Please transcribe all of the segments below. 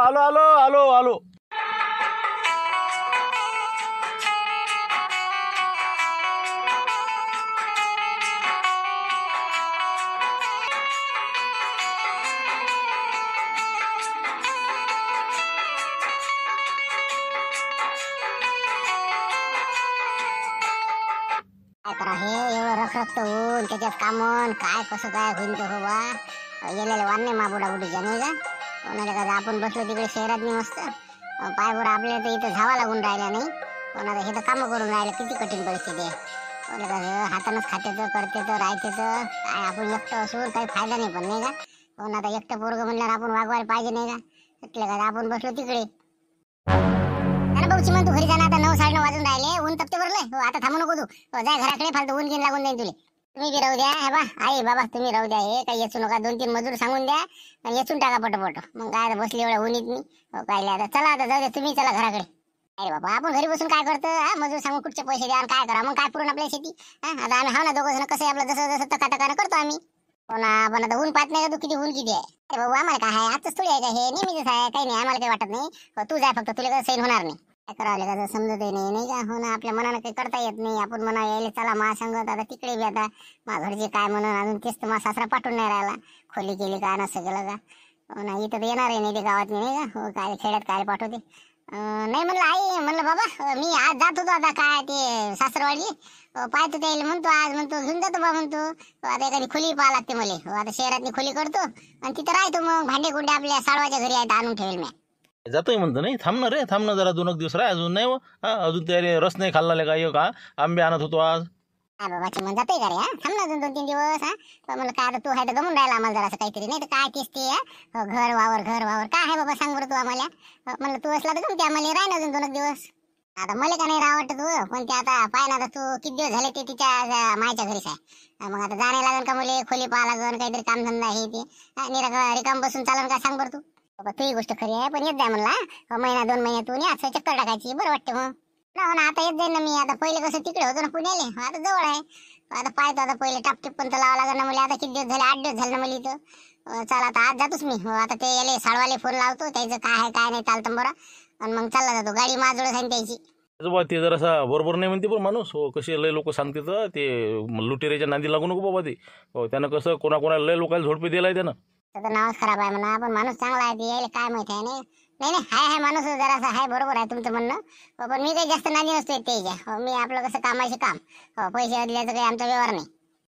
आलो आलो आलो आलो. काय करा हे एवढं रखरखत होऊन त्याच्यात कामन काय कसं काय होईन तो हो बा. गेलेले वाढणे माबुडा बुडीच्या नाही का कोणाला का आपण बसलो तिकडे शहरात नाही मस्त पायवर आपल्या तर इथं धावा लागून राहिल्या नाही कोणाला हे तर कामं करून राहिलं किती कठीण परिस्थिती आहे. कोणाला कसं हातानंच खातेचं करतेचं राहतेचं काय आपण एकटं असून काही फायदा नाही पण नाही का कोणाला एकटं पोरगं म्हणल्यावर आपण वागवायला पाहिजे नाही का म्हटलं का आपण बसलो तिकडे. भाऊची मग तू घरी जाणार आता 9:30 वाजून राहिले ऊन तपते भरले हो आता थांबू नको तू जाय घराकडे फालतू ऊन घेऊन लागून जाईल तुले. तुम्ही बी राहू द्या हे बा आई बाबा तुम्ही राहू द्या हे काही येचू नका 2-3 मजूर सांगून द्या आणि येचून टाका पटपट मग काय आता बसली एवढ्या ऊनीत मी काय आता चला आता जाऊ द्या तुम्ही चला घराकडे. अरे बाबा आपण घरी बसून काय करतो मजूर सांगून कुठचे पैसे द्या काय करा मग काय पुरून आपल्या शेती आता आम्ही हाव ना दोघं जण कसं आपलं जसं जसं टकाटकानं करतो आम्ही पण आता ऊन पाहत नाही का तू किती ऊन किती आहे. अरे बाबा आम्हाला काय आहे आजच थोडी आहे का हे नेहमीच आहे काही नाही आम्हाला काही वाटत नाही तू जाय फक्त तुला कसं सैन होणार नाही काय करावं का समजतही नाही का हो ना आपल्या मनानं काही करता येत नाही आपण म्हणा यायला चला मा सांगत आता तिकडे बी आता मा घरचे काय म्हणून अजून तेच तर मा सासरा पाठवून नाही राहिला खोली केली का नसं केलं का हो ना इथं तर येणार आहे नाही ते गावात नाही का हो काय खेड्यात काय पाठवते नाही म्हणलं आई म्हणलं बाबा मी आज जात होतो आता काय ते सासरवाडी पाहतो ते म्हणतो आज म्हणतो घेऊन जातो बा म्हणतो आता एखादी खोली पाहा लागते मला आता शहरातली खोली करतो आणि तिथं राहतो मग भांडे गुंडे आपल्या साडवाच्या घरी आहेत आणून ठेवेल मी. जातोय म्हणतो नाही थांबणार रे थांबणं जरा 2 दिवस राह अजून नाही अजून तयारी रस नाही खाल्ला का का आंबे आणत होतो आज. हा बाबाची मग जातोय का रे थांब ना अजून 2-3 दिवस म्हणलं काय आता तू आहे तर गमून राहिला आम्हाला जरा काही नाही तर काय तेच ते घर वावर काय आहे बाबा सांग बरं तू आम्हाला म्हणलं तू असला तर गमते आम्हाला राह ना अजून 2 दिवस. आता मला का नाही राह वाटत तू पण ते आता पाय ना तू किती दिवस झाले ते तिच्या मायच्या घरीच आहे मग आता जाणे लागेल का मला खोली पाहा लागेल काहीतरी कामधंदा आहे ते रिकाम बसून चालन का सांग बरं तू. बाबा तुही गोष्ट खरी आहे पण येत जाय म्हणला महिना 2 महिन्यातून असं चक्कर टाकायची बरं वाटतं मग हो ना आता येत जाईल ना मी आता पहिले कसं तिकडे होतो ना पुण्याले आता जवळ आहे आता पाहतो आता पहिले टापटिप पण तर लावा लागेल ना मला आता किती दिवस झाले 8 दिवस झाले ना मला इथं चला आता आज जातोच मी आता ते याले साडवाले फोन लावतो त्याचं काय आहे काय नाही चालतं बरं आणि मग चालला जातो गाडी माझोळ सांग त्याची. ते जरासा बरोबर नाही म्हणते पण माणूस हो कसे लय लोक सांगते तर ते लुटेऱ्याच्या नांदी लागू नको बाबा ते हो त्यानं कसं कोणाकोणाला लय लोकांना झोडपे दिलाय त्यानं त्याचं नावच खराब आहे म्हणा पण माणूस चांगला आहे ते यायला काय माहिती आहे नाही हाय माणूस जरासा आहे बरोबर आहे तुमचं म्हणणं पण मी काही जास्त नादी नसतो त्याच्या मी आपलं कसं कामाचे काम पैसे दिल्याचं काही आमचा व्यवहार नाही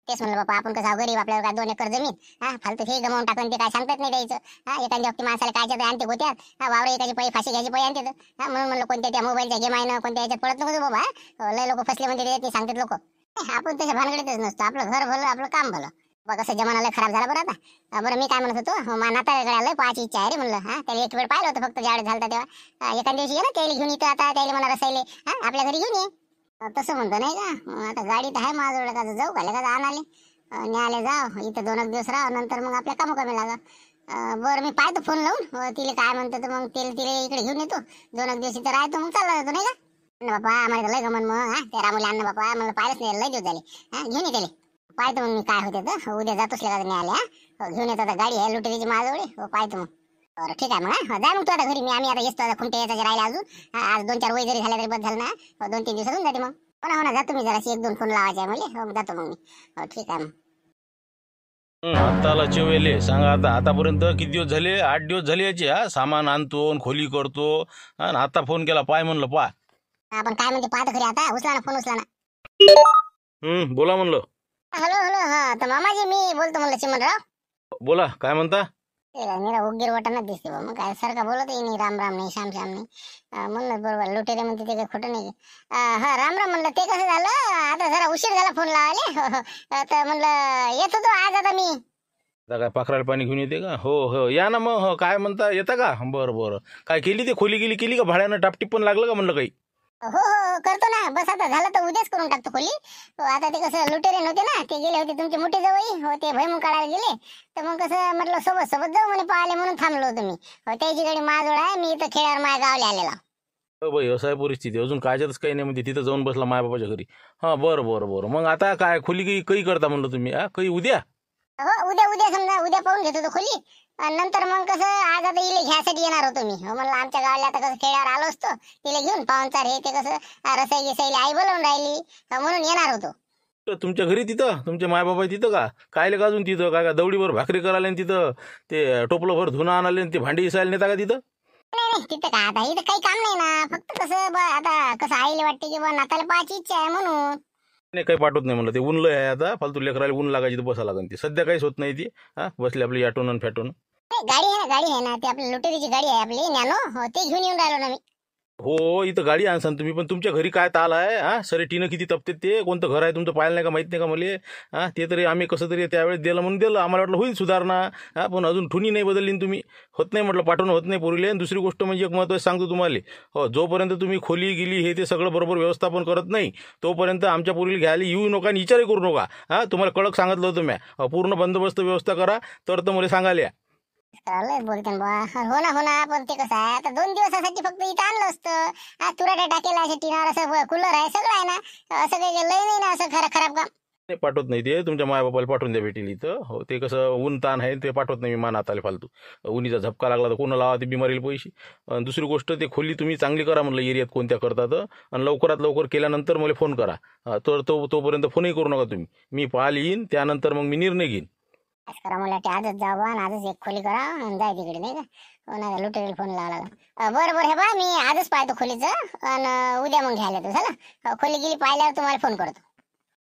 तेच म्हणलं बाबा आपण कसं गरीब आपल्याला काय 2 एकर जमीन फालतू हे गमावून टाकून ते काय सांगतात नाही द्यायचं एखाद्या व्यक्ती माणसाला कायच्या आणते होत्यात वावर एकाची पैसे फाशी घ्यायची पैसे आणते म्हणून म्हणलं कोणत्या त्या मोबाईलच्या गेम आहे ना कोणत्या याच्यात पडत नको बाबा लय लोक फसले म्हणजे ते सांगतात लोक आपण त्याच्या भानगडीतच नसतो आपलं घर भलं आपलं काम भलं कसं जमाना लय खराब झाला बरं आता बरं मी काय म्हणत होतो मा नाताकडे लय पाहायची इच्छा आहे रे म्हणलं त्याला एक वेळ पाहिलं होतं फक्त ज्यावेळेस झालं तेव्हा एखाद्या दिवशी ये ना त्याला घेऊन येतो आता त्याला मला रसायले आपल्या घरी घेऊन ये तसं म्हणतो नाही का आता गाडी तर आहे माझ्याजवळ का जाऊ का का आणाले न्यायला जाव इथं 2 दिवस राह नंतर मग आपल्या कामं कमी लागा बरं मी पाहतो फोन लावून तिला काय म्हणतो तर मग तिला इकडे घेऊन येतो 2 दिवस इथं राहतो मग चालला जातो नाही का बाबा आम्हाला लय गमन मग त्या रामुला अन्न बाबा मला पाहिलंच नाही लय दिवस झाले घेऊन ये त्याला पाहतो मग मी काय होते तर उद्या जातोच लगा न्यायला घेऊन येतो आता गाडी आहे लुटेरीची माझ्याजवळ पाहतो मग बरं ठीक आहे मग जाय मग तू आता घरी आम्ही आता येतो आता खुंटे याचा राहिला अजून आज 2-4 वय जरी झाले तरी बस झालं ना 2-3 दिवस होऊन जाते मग हो ना जातो मी जरा 1-2 फोन लावायचे आहे मला जातो मग मी ठीक आहे मग आताला चिवेले सांगा आता आतापर्यंत किती दिवस झाले 8 दिवस झाले याचे सामान आणतो खोली करतो आणि आता फोन केला पाय म्हणलं पा आपण काय म्हणते पाहतो खरी आता उचला ना फोन उचला ना बोला म्हणलं हॅलो हा तर मामाजी मी बोलतो म्हणलं चिमनराव बोला काय म्हणता मेरा उगीर वाटाणा दिसते मग काय सारखा बोलत नाही राम नाही श्याम नाही म्हणलं बरोबर लुटेरे म्हणते ते काही खोटं नाही हा राम म्हणलं ते कसं झालं आता जरा उशीर झाला फोन लावायला तर म्हणलं येत होतो आज आता मी काय पाखराला पाणी घेऊन येते का हो या ना मग काय म्हणता येता का बरं काय केली ते खोली केली का भाड्यानं टापटीप पण लागलं का म्हणलं काही हो करतो ना बस आता झालं तर उद्याच करून टाकतो खोली आता ते कसं लुटेरे नव्हते ना ते गेले होते तुमचे मोठे जवळ हो ते भैमून काढायला गेले तर मग कसं म्हटलं सोबत जाऊ म्हणे पाहिले म्हणून थांबलो होतो मी त्याची गाडी माझ्याजवळ आहे मी इथं खेड्यावर माझ्या गावला आलेला बाई असं आहे परिस्थिती अजून कायच्यातच काही नाही म्हणजे तिथं जाऊन बसला माय बाबाच्या घरी बरं मग आता काय खोली काही करता म्हणलं तुम्ही काही उद्या हो उद्या उद्या समजा उद्या पाहून घेतो तो खोली. आणि नंतर मग कसं आज आता इले घ्यायसाठी येणार होतो मी. म्हणलं आमच्या गावाला आता कसं खेड्यावर आलो असतो तिला घेऊन पाहुणचार हे ते कसं रसाई गिसाईला आई बोलवून राहिली म्हणून येणार होतो. तर तुमच्या घरी तिथं तुमचे मायबाबा तिथं का कायले का अजून तिथं काय का दवडीवर भाकरी करायला आणि तिथं ते टोपलंभर धुणं आणाले आणि ते भांडी इसायला नेता का तिथं? नाही नाही तिथं काय आता इथं काही काम नाही ना. फक्त कसं आता कसं आईला वाटते की बा नाताला पाहायची इच्छा आहे म्हणून. नाही काही पाठवत नाही म्हणलं ते ऊन लय आहे आता फालतू लेकराला ऊन लागायची तर बसा लागेल ती सध्या काहीच होत नाही ती बसली आपली ऑटोन आणि फॅटोन. नाही, गाडी आहे ना ती आपली लुटेरीची गाडी आहे आपली नॅनो. हो ते घेऊन येऊन राहिलो ना मी. हो इथं गाडी आणसान तुम्ही पण तुमच्या घरी काय ताल आहे सरे टीनं किती तपते ते कोणतं घर आहे तुमचं पाहिलं नाही का माहित नाही का मला ते तरी आम्ही कसं तरी त्यावेळेस दिलं म्हणून दिलं आम्हाला वाटलं होईल सुधारणा पण अजून ठुनी नाही बदलली ना तुम्ही. होत नाही म्हटलं पाठवणं होत नाही पोरीले. आणि दुसरी गोष्ट म्हणजे एक महत्त्वाचं सांगतो तुम्हाला हो जोपर्यंत तुम्ही खोली गेली हे ते सगळं बरोबर व्यवस्थापन करत नाही तोपर्यंत आमच्या पोरीला घ्यायला येऊ नका आणि विचारही करू नका. तुम्हाला कडक सांगितलं होतं म्या पूर्ण बंदोबस्त व्यवस्था करा तर मला सांगायला. बोलते बा हो ना पण ते कसं आहे आता 2 दिवसासाठी फक्त इथं आणलं असतं. तुराट्या टाकेला असं टिनावर असं कूलर आहे सगळं आहे ना. असं काही लय नाही ना असं खराब काम. नाही पाठवत नाही ते तुमच्या मायबापाला पाठवून द्या भेटेल इथं. हो ते कसं ऊन ताण आहे ते पाठवत नाही मी मानात आले फालतू. उन्हीचा झपका लागला तर कोणा लावा ते बिमारीला पैसे. आणि दुसरी गोष्ट ते खोली तुम्ही चांगली करा म्हणलं एरियात कोणत्या करतात आणि लवकरात लवकर केल्यानंतर मला फोन करा. तर तोपर्यंत फोनही करू नका तुम्ही. मी पाहायला येईन त्यानंतर मग मी निर्णय घेईन. करा मला आजच जाऊ आणि आजच एक खोली करा आणि जाय तिकडे नाही का. नाही लुटेरीला फोन लावा लागला. बरं हे बा मी आजच पाहतो खोलीचं आणि उद्या मग घ्यायला तो झालं. खोली गेली पाहिल्यावर तुम्हाला फोन करतो.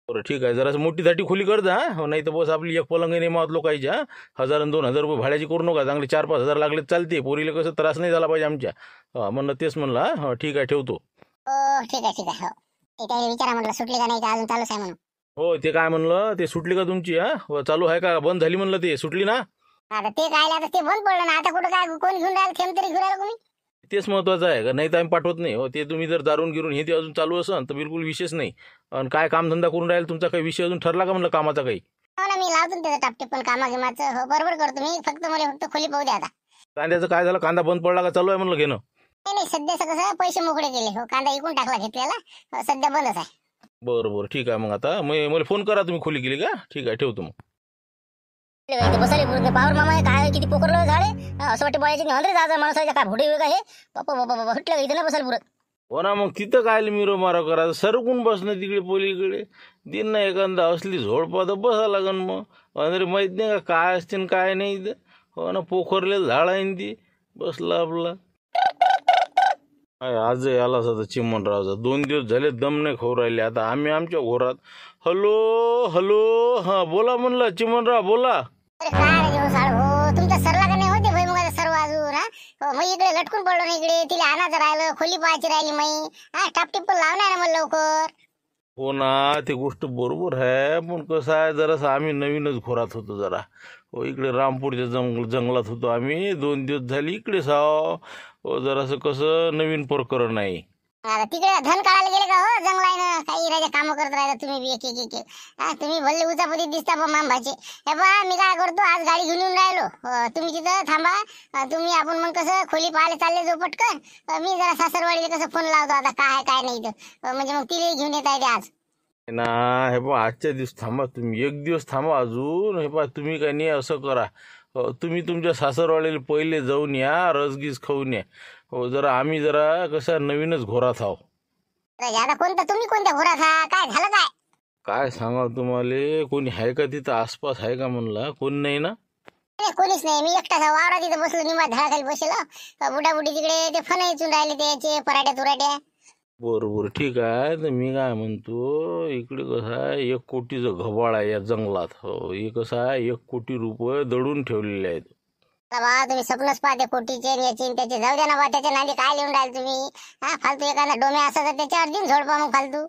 बरं ठीक आहे जरासं मोठीसाठी खोली कर जा नाही तर बस आपली एक पलंग नाही मावत लोकांच्या 1000 आणि 2000 रुपये भाड्याची करू नका. चांगले 4-5 हजार लागले चालते पोरीला कसं त्रास नाही झाला पाहिजे आमच्या. म्हणलं तेच म्हणलं हा ठीक आहे ठेवतो. हो ठीक आहे हो ते त्याला विचारा म्हटलं सुटली का नाही का अजून चालूच आहे म्हणून. हो ते काय म्हणलं ते सुटली का तुमची चालू आहे का बंद झाली म्हणलं ते सुटली ना. आता ते काय आता ते बंद पडलं ना. आता कुठं काय कोण घेऊन राहिलं थेंब तरी घेऊन राहिलं तुम्ही. तेच महत्त्वाचं आहे का नाही तर आम्ही पाठवत नाही. हो ते तुम्ही जर दारून गिरून हे ते अजून चालू असेल तर बिलकुल विशेष नाही. आणि काय कामधंदा करून राहील तुमचा काही विषय अजून ठरला का म्हणलं कामाचा काही. हो ना मी लावतो त्याचं टापटीप पण कामागिमाचं. हो बरोबर करतो मी. मला फक्त खोली पाहू द्या आता. कांद्याचं काय झालं कांदा बंद पडला का चालू आहे म्हणलं घेणं. नाही सध्या कसं पैसे मोकळे केले. हो कांदा इकून टाकला घेतलेला सध्या बंदच आहे. बरं ठीक आहे मग आता मला फोन करा तुम्ही खोली गेली का. ठीक आहे ठेवतो मग. बसले पावर मामा काय किती पोकरलं झाडे असं वाटतं बळायचे नाही जा माणसाच्या काय भोटे का हे बाप्पा हटलं इथे ना बसायला पुरत. हो ना मग तिथं काय मिरो मारा करा सरकून बसणं तिकडे पोलीकडे दिन ना एखादा असली झोडपा तर बसा लागन मग अरे माहीत नाही का काय असते ना काय नाही इथं. हो ना पोखरलेलं झाड आहे ती बसला आपला. आज आलाच आता चिमणरावचा 2 दिवस झाले दम नाही खाऊ राहिले. आता आम्ही आमच्या घोरात हॅलो हां बोला म्हणलं चिमणराव बोला. अरे काय रे साळ हो तुमचा सरला का नाही होते भाई मग सर्व अजून मग इकडे लटकून पडलो ना इकडे तिला आणायचं राहिलं खोली पाहायची राहिली मग टापटीप पण लावणार ना मग लवकर. हो ना ती गोष्ट बरोबर आहे पण कसं आहे जरासं आम्ही नवीनच घोरात होतो जरा. हो इकडे रामपूरच्या जंगलात होतो आम्ही 2 दिवस झाली इकडे साव. हो जरासं कसं नवीन प्रकरण आहे. आता तिकडे धन काढायला गेले का हो जंगलानं काही राजा काम करत राहिला तुम्ही बी एक तुम्ही भल्ले उचापती दिसता पण मांबाचे. हे बा मी काय करतो आज गाडी घेऊन येऊन राहिलो. तुम्ही तिथं थांबा तुम्ही आपण मग कसं खोली पाहायला चालले जो पटकन. मी जरा सासरवाडीला कसं फोन लावतो आता काय काय नाही तर म्हणजे मग तिला घेऊन येता येते आज. ना हे पहा आजच्या दिवस थांबा तुम्ही 1 दिवस थांबा अजून. हे पहा तुम्ही काही नाही असं करा तुम्ही तुमच्या सासरवाडीला पहिले जाऊन या रसगीस खाऊन या. हो जरा आम्ही जरा कसं नवीनच घोरात आहो. आता कोणतं तुम्ही कोणत्या घोरात काय झालं काय. काय सांगा तुम्हाला कोणी आहे का तिथं आसपास आहे का म्हणला कोण नाही ना. कोणीच नाही मी एकटाच वावरा तिथं बसलो निमा झाडाखाली बसलो. बुडाबुडी तिकडे ते फन इचून राहिले त्याचे पराठ्या तुराट्या. बरोबर ठीक आहे तर मी काय म्हणतो इकडे कसं आहे 1 कोटीचं घबाड आहे या जंगलात. हो हे कसं आहे 1 कोटी रुपये दडून ठेवलेले आहेत. बा तुम्ही स्वप्नच पाहते कोटीचे याचे त्याचे जाऊ द्या ना बा त्याच्या नांदी काय लिहून राहिले तुम्ही. फालतू एखादा डोमे असं तर त्याच्यावर दिन झोडपा मग फालतू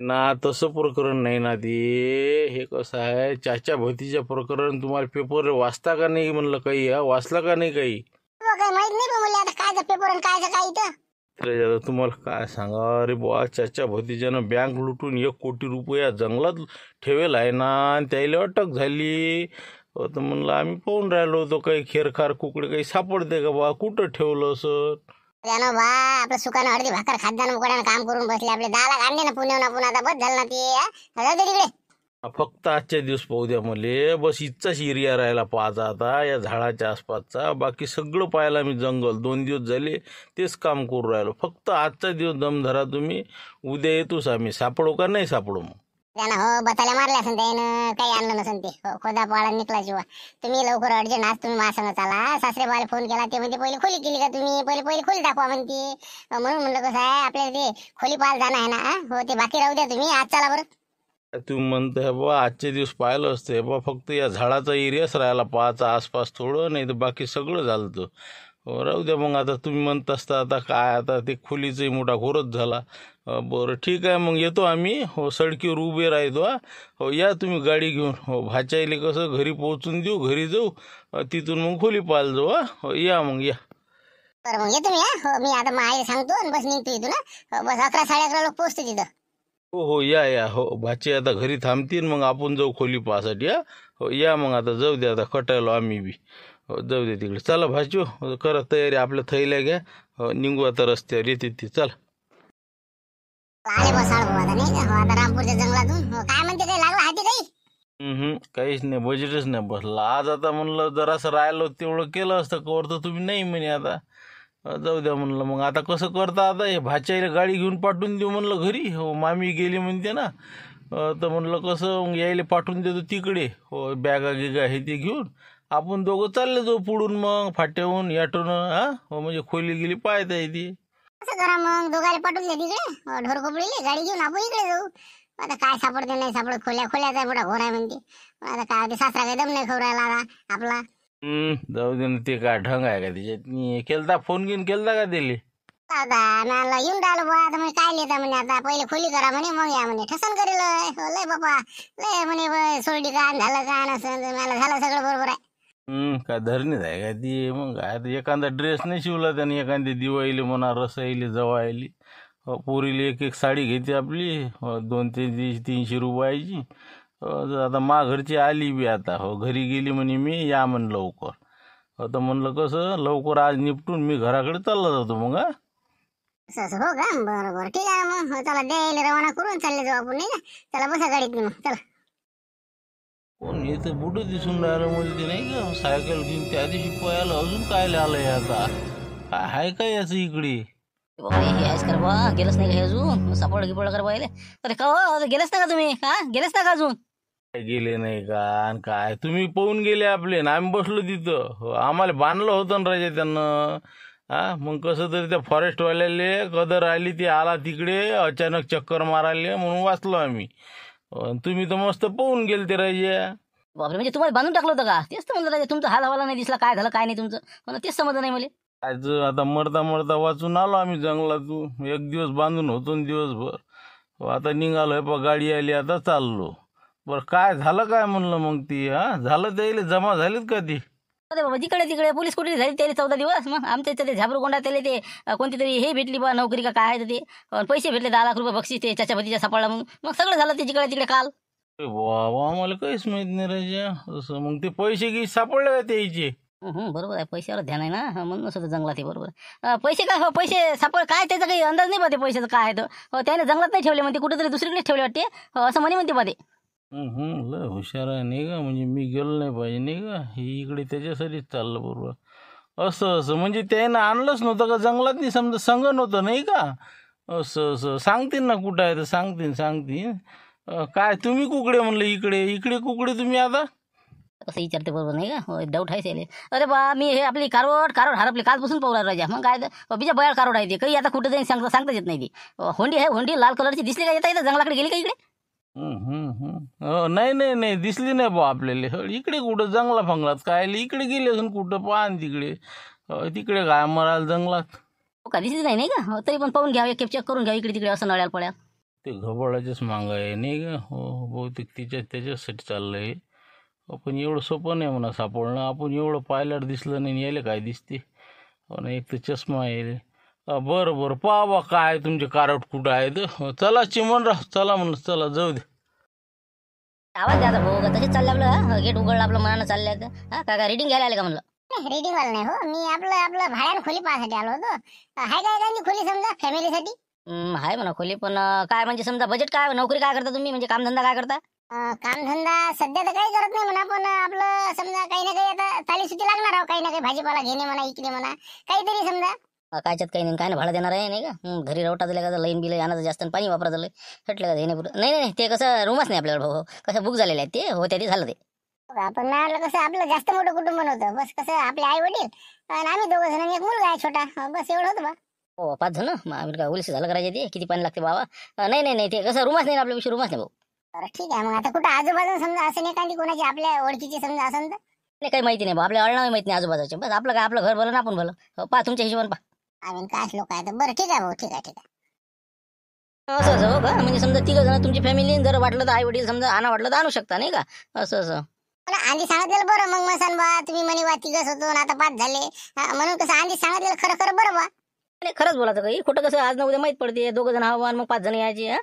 ना तसं प्रकरण नाही ना ते. हे कसं आहे चाच्या भोवतीच्या प्रकरण तुम्हाला पेपर वाचता का नाही म्हणलं काही वाचला का नाही काही. काही माहित नाही पण मला आता काय पेपर आणि काय काय इथं. तर तुम्हाला काय सांगा अरे बुवा चाच्या भोवतीच्यानं बँक लुटून 1 कोटी रुपये या जंगलात ठेवेल आहे ना आणि त्याला अटक झाली. तर म्हणलं आम्ही पाहून राहिलो होतो काही खेरखार कुकडे काही सापडते का बा कुठं ठेवलं असं. बा आपलं सुकानं अर्धी भाकर खात जाणं मुकड्यानं काम करून बसले आपले 10 लाख आणले ना पुण्याहून आपण आता बस झालं ना ते जाऊ दे तिकडे. फक्त आजच्या दिवस पाहू द्या मले, बस इतकाच एरिया राहिला पाहायचा आता या झाडाच्या आसपासचा. बाकी सगळं पाहायला मी जंगल 2 दिवस झाले तेच काम करू राहिलो. फक्त आजचा दिवस दम धरा तुम्ही, उद्या येतोच आम्ही. सापडो का नाही सापडो मग? त्यानं हो बताल्या मारल्या असेल त्यानं, काही आणलं नसेल ते. हो, खोदा पाळा निघला जीवा. तुम्ही लवकर अर्जंट आज तुम्ही माझ्या संग चाला. सासरे बाला फोन केला ते म्हणते पहिली खोली केली का तुम्ही, पहिली खोली दाखवा म्हणते. म्हणून म्हणलं कसं आहे आपल्याला ते खोली पाहायला जाणं आहे ना. हो ते बाकी राहू द्या, तुम्ही आज चला बरं. तुम्ही म्हणताय बा आजचे दिवस पाहिलं असते बा, फक्त या झाडाचा एरियाच राहायला पाहायचा आसपास थोडं, नाही तर बाकी सगळं झालं तर. हो, राहू द्या मग. आता तुम्ही म्हणत असता आता काय, आता ते खोलीचाही मोठा घोरच झाला. बरं ठीक आहे मग येतो आम्ही. हो, सडकीवर उभे राहतो. हो या तुम्ही गाडी घेऊन. हो, भाच्याईले कसं घरी पोहोचून देऊ, घरी जाऊ, तिथून मग खोली पाहायला जाऊ. हो या मग या. बरं मग येतो मी. हो मी आता मायला सांगतो आणि बस निघतो इथून. बस 11-11:30 लोक पोहोचतो तिथं. हो हो या या. हो भाची आता घरी थांबतील, मग आपण जाऊ खोली पाहासाठी. हो या मग. आता जाऊ दे, आता कटायलो आम्ही बी. हो जाऊ दे तिकडे. चला भाची, हो करा तयारी, आपल्या थैल्या घ्या. हो निघू आता रस्त्यावर, येते ती. चला. आले बसाळ भाऊ आता नाही का. हो आता रामपूरच्या जंगलातून. हो काय म्हणते, काही लागला हाती काही? काहीच नाही, बजेटच नाही बसला आज. आता म्हणलं जरासं राहिलो तेवढं केलं असतं कवर, तर तुम्ही नाही म्हणे आता. जाऊ द्या म्हणलं. मग आता कसं करता, आता हे भाच्याला गाडी घेऊन पाठवून देऊ म्हणलं घरी. हो मामी गेली म्हणते ना. तर म्हणलं कसं मग यायला पाठवून देतो तिकडे. हो बॅगा गिगा हे ते घेऊन आपण दोघं चालले जाऊ पुढून, मग फाट्याहून याटून. हो म्हणजे खोली गेली पाहता येते. असं करा मग, दोघाले पाठवून द्या तिकडे ढोर खोपडीले गाडी घेऊन, आपण इकडे जाऊ. आता काय सापडते नाही सापडत, खोल्याचा मोठा घोर आहे म्हणते. आता काय ते सासरा काही दम नाही खाऊ राहिला आता आपला. जाऊ दे ना, ते काय ढंग आहे का त्याच्यात. केलता फोन घेऊन केलता का दिली? मला येऊन राहिलो बा. आता म्हणे काय लिहिता म्हणे, आता पहिले खोली करा म्हणे मग या म्हणे. ठसन करेल. हो लय बापा लय म्हणे, सोडली का झालं का नसं, मला झालं सगळं बरोबर आहे. काय धरणीच आहे का ती. मग काय एखादा ड्रेस नाही शिवला त्याने, एखादी दिवाळीले म्हणा, रसाईले, जवायली. पोरीले एक एक साडी घेते आपली. 200-300 रुपयाची. आता मा घरची आली बी आता. हो घरी गेली म्हणे मी या म्हण लवकर. आता म्हणलं कसं लवकर आज निपटून मी घराकडे चालला जातो मग. असं हो का, बरं बरं ठीक आहे मग. चला द्यायला रवाना करून चालले जाऊ आपण नाही का. चला बसा गाडीत मग चला. कोण येतं बुडं दिसून राहिलं म्हणजे ते नाही का, सायकल घेऊन त्या दिवशी पळायला अजून काय आलंय आता. काय आहे काय याचं इकडे. बाबा हे आहेच कर बा, गेलंच नाही का हे अजून सापड गिपड कर पाहिले. अरे का हो, गेलेच ना का तुम्ही, गेलेच ना का अजून? काय गेले नाही का आणि काय, तुम्ही पळून गेले आपले ना, आम्ही बसलो तिथं. हो, आम्हाला बांधलं होतं ना राजा त्यानं. मग कसं तरी त्या फॉरेस्टवाल्याले कदर आली, ती आला तिकडे अचानक चक्कर मारायला, म्हणून वाचलो आम्ही. तुम्ही तर मस्त पळून गेले ते राजा. बापरे, म्हणजे तुम्हाला बांधून टाकलं होतं का? तेच तर म्हणलं राजा, तुमचा हाल हवाला नाही दिसला, काय झालं काय नाही तुमचं, मला तेच समजलं नाही मला. आज आता मरता मरता वाचून आलो आम्ही जंगलातून. एक दिवस बांधून होतो न दिवसभर. आता निघालोय पा, गाडी आली आता चाललो. बरं काय झालं काय म्हणलं मग ती. झालं त्याला जमा झालीत का ती? अरे बाबा तिकडे तिकडे पोलीस कुठे झाली त्याला 14 दिवस. मग आमच्या इथे ते झाबरूगोंडा त्याला ते कोणती तरी हे भेटली बा नोकरी का काय आहे ते, पैसे भेटले 10 लाख रुपये बक्षीस ते चाच्यापतीच्या सापडला. मग सगळं झालं ते जिकडे तिकडे काल. बाबा आम्हाला काहीच माहित नाही राजा. असं मग ते पैसे की सापडले का त्याचे? बरोबर आहे, पैशावर ध्यान आहे ना, म्हणूनच होतं जंगलात हे. बरोबर पैसे काय, हो पैसे सापड काय त्याचा काही अंदाज नाही पाहते पैशाचं काय आहे. तर त्याने जंगलात नाही ठेवले म्हणते, कुठेतरी दुसरीकडेच ठेवले वाटते. असं म्हणते पाहते. लय हुशार आहे नाही का, म्हणजे मी गेलो नाही पाहिजे नाही का, हे इकडे त्याच्यासाठीच चाललं. बरोबर असं असं म्हणजे त्यानं आणलंच नव्हतं का जंगलात, नाही समजा संग नव्हतं नाही का. असं असं सांगतील ना कुठं आहे तर सांगतील. काय तुम्ही कुकडे म्हणलं, इकडे कुकडे तुम्ही आता कसं विचारते बरोबर नाही का, डाऊट आहे त्याला. अरे बा मी हे आपली कारोड हरपली कालपासून पाहू राजा. मग काय बिजा बयाळ कारोड आहे ते, काही आता कुठं जाईन सांगता येत नाही ती. होंडी आहे, होंडी लाल कलरची दिसली का, येता जंगलाकडे गेली का इकडे? नाही दिसली नाही बा आपल्याला. इकडे कुठं जंगला फंगलात काय, इकडे गेले असून कुठं पान तिकडे काय मराल जंगलात. हो का, दिसली नाही का. तरी पण पाहून घ्यावे, चेक करून घ्यावे इकडे तिकडे असं नळ्याला पड्या. ते घबडाच्याच मागं आहे नाही का. हो बहुतेक त्याच्यासाठी चाललंय. पण एवढं सोपं नाही म्हणा सापडणं. आपण एवढं पायलट दिसलं नाही, यायला काय दिसते. हो ना, एक तर चष्मा आहे. बरं पाहा काय तुमचे कारट कुठं आहेत. चला चिमणराव चला म्हणलं, चला जाऊ दे. आवाज द्यायचा भाऊ का, तसेच चाललं आपलं गेट उघडलं आपलं मनानं चाललं. काय रीडिंग घ्यायला आले का म्हणलं? रीडिंग वाला नाही हो, मी आपलं भाड्यानं खोली पाहायसाठी आलो होतो. हाय काय एखादी खोली समजा फॅमिलीसाठी? आहे म्हणा खोली, पण काय म्हणजे समजा बजेट काय, नोकरी काय करता तुम्ही, म्हणजे कामधंदा काय करता? कामधंदा सध्या तर काही करत नाही म्हणा, पण आपलं समजा काही ना काही आता चालीसुती लागणार आहो, काही ना काही भाजीपाला घेणे म्हणा, इकडे म्हणा, काहीतरी समजा. कायच्यात काही नाही, काय नाही भाडं देणार आहे नाही का. घरी रवटा दिल्या का लाईन बिल आणायचं जास्त आणि पाणी वापरा झालं हटलं का नाही पुरं. नाही ते कसं रूमच नाही आपल्याकडे भाऊ, कसं बुक झालेले आहेत ते होत्या ते झालं ते. आपण म्हणालं कसं आपलं जास्त मोठं कुटुंब नव्हतं, बस कसं आपले आई वडील आणि आम्ही 2 जण आणि एक मुलगा आहे छोटा, बस एवढं होतं बा. हो 5 जण मग आम्ही काय उलशी झालं करायचे ते किती पाणी लागते बाबा. नाही ते कसं रूमच नाही आपल्याविषयी रूमच नाही भाऊ. बरं ठीक आहे, मग आता कुठं आजूबाजूला समजा असं एखादी कोणाची आपल्या ओळखीची समजा असं तर. नाही काही माहिती नाही भाऊ, आपल्या अळणावी माहिती नाही आजूबाजूचे, बस आपलं काय आपलं घर भलं ना आपण भलं. पहा तुमच्या हिशोबाने पहा. आम्ही काय लोक आहेत, बरं ठीक आहे भाऊ, ठीक आहे. असं हो का, म्हणजे समजा 3 जण तुमची फॅमिली, जर वाटलं तर आई वडील समजा आणा वाटलं तर आणू शकता नाही का. असं पण आधी सांगितलेलं बरं, मग मसान बा तुम्ही म्हणे वा 3च होतो आणि आता 5 झाले, म्हणून कसं आधी सांगितलेलं खरं बरं बा. नाही खरंच बोलायचं काही खोटं कसं आज ना उद्या माहीत पडते. 2 जण हवं आणि मग 5 जण यायचे.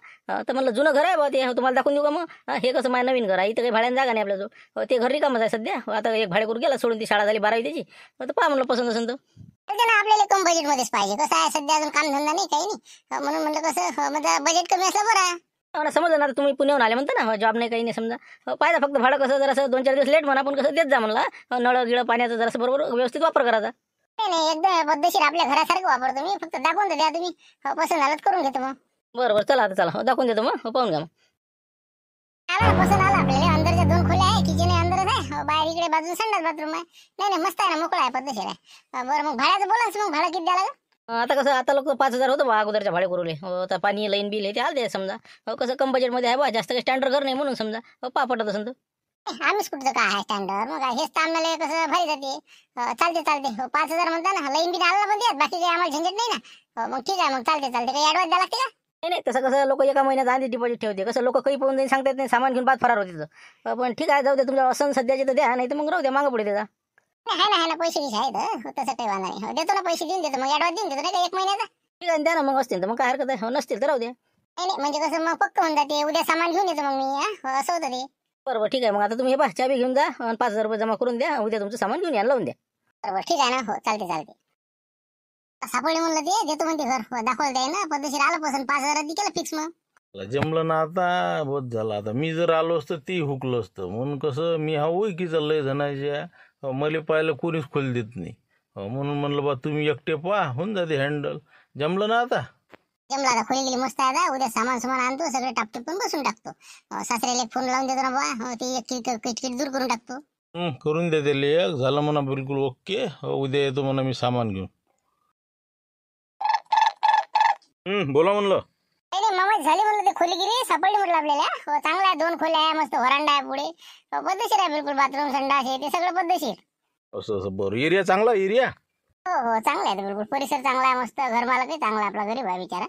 तर म्हणलं जुनं घर आहे बा ते, तुम्हाला दाखवून देऊ का मग. हे कसं माझं नवीन घर आहे, इथं काही भाड्याने जागा नाही आपल्याजवळ. ते घर रिकामच आहे सध्या. आता एक भाडेकरू गेला सोडून, ती शाळा झाली 12वी त्याची. तर पहा म्हणलं पसंत असेल तर. आपल्याला कम बजेट मध्येच पाहिजे, कसं आहे सध्या अजून काम धंदा नाही काही नाही, म्हणून म्हणलं कसं म्हणजे बजेट कमी असलं बरं आहे. मला समजलं ना, तुम्ही पुण्याहून आले म्हणता ना, जॉब नाही काही नाही समजा. पाहिजे फक्त भाडं कसं जरासं 2-4 दिवस लेट म्हणा, पण कसं देत जा म्हणला. नळ गिळं पाण्याचा जरासं बरोबर व्यवस्थित वापर करायचा. नाही एकदम पद्धतशीर आपल्या घरासारखं वापरतो मी, फक्त दाखवून तर द्या तुम्ही, पसंत झालं करून घेतो मग. बरं चला आता चला दाखवून देतो मग, पाहून घ्या मग. आला पसंत आला आपल्याला. अंदरच्या 2 खोल्या आहे, किचन आहे अंदरच आहे, बाहेर इकडे बाजून संडास बाथरूम आहे. नाही मस्त आहे ना, मोकळा आहे, पद्धतशीर आहे. बरं मग भाड्याचं बोलाच, मग भाडं किती द्यायला? आता कसं आता लोक 5,000 होतं बा अगोदरच्या भाडे करूले. आता पाणी लाईन बिल हे ते आलं ते समजा. कसं कम बजेटमध्ये आहे बा, जास्त काही स्टँडर्ड घर नाही म्हणून समजा. पा पटत असेल तर. आम्हीच कुठचं काय आहे स्टँडर्ड, मग हेच तांबले कसं भारी जाते. चालते 5,000 म्हणता ना, लाईन बिल आला पण द्या, बाकी काही आम्हाला झंझट नाही ना. मग ठीक आहे, मग चालते काही ऍडव्हान्स द्या लागते का? नाही तसं कसं लोक एका महिन्यात आधी डिपॉझिट ठेवते. कसं लोक काही पाहून जाईल सांगता येत नाही, सामान घेऊन बाद फरार होते तिथं. पण ठीक आहे जाऊ दे, तुमच्या असं सध्याचे तर द्या, नाही तर मग राहू द्या, मागं पुढे त्याचा. आहे ना पैसे किती आहेत, तसं काही वांधा नाही. देतो ना पैसे, देऊन देतो मग ऍडव्हान्स देऊन देतो नाही का 1 महिन्याचा. ठीक आहे द्या ना मग, असतील तर मग काय हरकत आहे. नसतील तर राहू द्या. नाही म्हणजे कसं मग पक्क होऊन जाते, उद्या सामान घेऊन येतो मग मी, असं होतं ते. बरोबर ठीक आहे. मग आता तुम्ही हे पहा चाबी घेऊन जा आणि 5,000 रुपये जमा करून द्या. उद्या तुमचं सामान घेऊन या, लावून द्या. बरोबर ठीक आहे ना, हो चालते. सापडले म्हणलं ते देतो म्हणते घर, दाखवायला द्याय ना, पद्धतशीर आलं पसंत 5,000 केलं फिक्स मग. जमलं ना आता, बहुत झालं. आता मी जर आलो असतं ते हुकलं असतं, म्हणून कसं मी हा ओळखीचा लय जणाच्या, मला पाहायला कोणीच खोल देत नाही. म्हणून म्हणलं बा तुम्ही एकटे पहा, होऊन जाते हँडल. जमलं ना आता. जमला आता, खोली गेली मस्त आहे. उद्या सामान आणतो, सगळं टापटूप पण बसून टाकतो. सासऱ्याला फोन लावून देतो ना बा, ते एक किटकिट दूर करून टाकतो. करून देते लेख, झालं म्हणा बिलकुल ओके. उद्या येतो म्हणा मी सामान घेऊन. बोला म्हणलं. नाही मामा झाली म्हणलं, ते खोली गिरी सापडली म्हटलं आपल्याला. चांगला आहे, 2 खोल्या आहे, मस्त व्हरांडा आहे पुढे, पद्धतशीर आहे बिलकुल. बाथरूम संडास आहे ते सगळं पद्धतशीर. असं बरं. एरिया चांगला एरिया. हो चांगला आहे बिलकुल, परिसर चांगला आहे, मस्त घर मालक चांगला, आपला गरीब आहे बिचारा,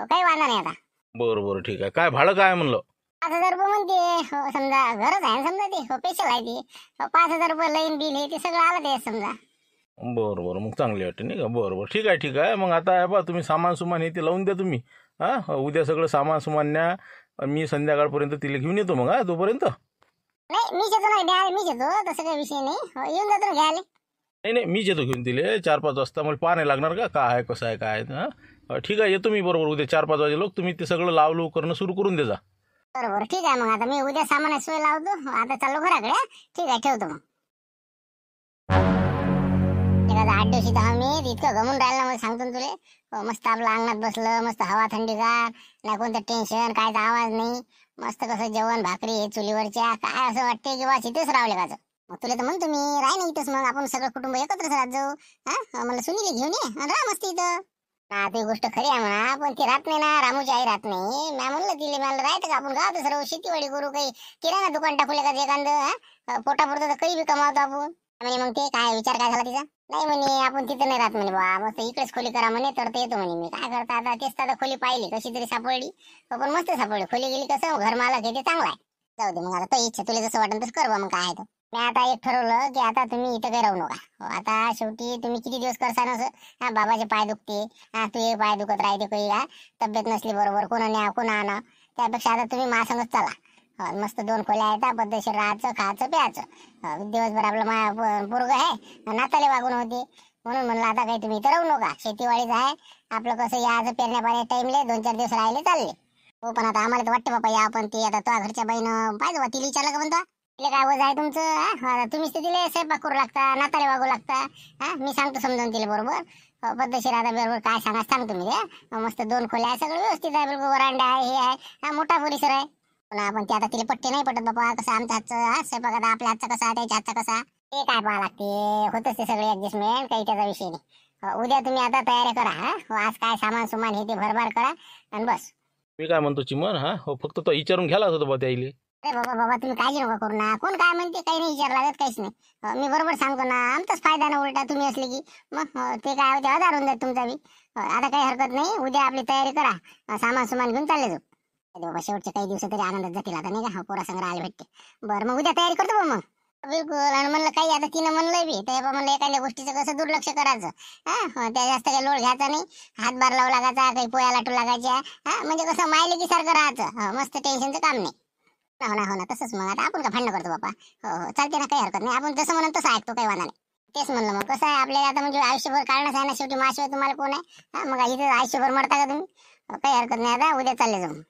काही वांधा नाही आता. बरं ठीक आहे. काय भाडं काय म्हणलं? 5,000 रुपये म्हणते. समजा घरच आहे समजा, ते स्पेशल आहे ते. 5,000 रुपये लाईन बिल हे ते सगळं आलं ते समजा. बरं मग चांगली वाटते नाही का. बरं ठीक आहे. मग आता आहे बा, तुम्ही सामान हे ते लावून द्या तुम्ही. उद्या सगळं सामान न्या, मी संध्याकाळपर्यंत तिला घेऊन येतो मग. तोपर्यंत नाही मीच येतो ना, द्या मीच येतो, तसं काही विषय नाही. येऊन जातो ना घ्यायला. नाही मीच येतो घेऊन तिले. 4-5 वाजता मला पाहा नाही लागणार का आहे कसं आहे काय आहे. ठीक आहे येतो मी बरोबर उद्या 4-5 वाजे लोक. तुम्ही ते सगळं लावलो करणं सुरू करून दे जा. बरोबर ठीक आहे. मग आता मी उद्या सामान सोय लावतो, आता चाललो घराकडे. ठीक आहे ठेवतो मग. 8 दिवशी तर आम्ही इतकं गमून राहिलं ना, मला सांगतो ना तुले. मस्त आपलं अंगणात बसलं, मस्त हवा थंडीगार, नाही कोणतं टेन्शन, कायचा आवाज नाही. मस्त कसं जेवण भाकरी हे चुलीवरच्या, काय असं वाटते की वाच इथेच रावले का. मग तुला तर म्हणतो मी राह ना इथंच, मग आपण सगळं कुटुंब एकत्रच राहत जाऊ. मला सुनील घेऊन ये आणि राहा मस्त इथं. ती गोष्ट खरी आहे म्हणा, पण ती राहत नाही ना, रामूची आई राहत नाही. मी म्हणलं तिला, मला राहतं का आपण गावात सर्व शेतीवाडी करू, काही किराणा दुकान टाकू का एखादं, पोटापुरतं तर काही बी कमावतो आपण. म्हणे मग ते काय विचार काय झाला तिचा? नाही म्हणे आपण तिथं नाही राहत म्हणे बा, मस्त इकडेच खोली करा म्हणे, तर ते येतो म्हणे. मी काय करता आता, तेच तर खोली पाहिली कशी तरी सापडली, पण मस्त सापडली. खोली गेली कसं घर मालक हे ते चांगला आहे. जाऊ दे मग, आता तो इच्छा तुला जसं वाटेल तसं कर बा. मग काय तर मी आता एक ठरवलं की आता तुम्ही इथं काही राहू नका. आता शेवटी तुम्ही किती दिवस करसान असं. बाबाचे पाय दुखते, तुझे पाय दुखत राहते, काही तब्येत नसली बरोबर, कोणा न्या कोणा आणा, त्यापेक्षा आता तुम्ही माझ्यासंगच चला. मस्त 2 खोल्या आहेत, पद्धतशीर राहायचं, खायचं, प्यायचं. दिवसभर आपलं पोरग आहे, नाताले वागून होते, म्हणून म्हणलं आता काही तुम्ही इथं राहू नका. शेतीवाडीच आहे आपलं, कसं याचं पेरण्या पाण्या टाइमले 2-4 दिवस राहिले चालले. हो पण आता आम्हाला तर वाटतं बापा या आपण ते आता तुझ्या घरच्या बाईनं पाहिजे बा तिला विचारलं का म्हणतो तिला काय वज आहे तुमचं आता तुम्हीच तर तिला स्वयंपाक करू लागता नाताले वागू लागता मी सांगतो समजावून तिला बरोबर पद्धतशीर आता बरोबर काय सांगतो मी मस्त 2 खोल्या आहे सगळं व्यवस्थित आहे बिलकुल वरांडा आहे हे आहे मोठा परिसर आहे पण आपण ते आता तिला पट्टे नाही पटत बाबा कसं आमच्या हातचं स्वयंपाक आता आपल्या हातचा कसा त्याच्या हातचा कसा ते काय पाहा लागते होतच ते सगळे ऍडजस्टमेंट काही त्याचा विषय नाही उद्या तुम्ही आता तयारी करा आज काय सामान सुमान हे ते भरभार करा आणि बस मी काय म्हणतो चिमन फक्त तो विचारून घ्यायलाच होतं बा त्याईले अरे बाबा तुम्ही काळजी नका करू ना कोण काय म्हणते काही नाही विचार लागत काहीच नाही मी बरोबर सांगतो ना आमचाच फायदा ना उलटा तुम्ही असले की मग ते काय होते आधार होऊन जात तुमचा बी आता काही हरकत नाही उद्या आपली तयारी करा सामान सुमान घेऊन चालले जाऊ बाबा शेवटचे काही दिवस तरी आनंदात जातील आता नाही का पोरासंग राहायला भेटते बरं मग उद्या तयारी करतो मग बिलकुल आणि म्हणलं काही आता तिनं म्हणलंय बी ते म्हणलं एखाद्या गोष्टीचं कसं दुर्लक्ष करायचं त्या जास्त काही लोड घ्यायचा नाही हातभार लावू लागायचा काही पोया लाटू लागायच्या म्हणजे कसं मायले की सारखं राहायचं मस्त टेन्शनचं काम नाही हो ना तसंच मग आता आपण का भांडण करतो बापा हो चालते ना काही हरकत नाही आपण जसं म्हणून तसं ऐकतो काही वादा नाही तेच म्हणलं मग कसं आहे आपल्याला आता म्हणजे आयुष्यभर काढणंच आहे ना शेवटी माशिवाय तुम्हाला कोण आहे मग इथे आयुष्यभर मरता का तुम्ही काही हरकत नाही आता उद्या चालले जाऊ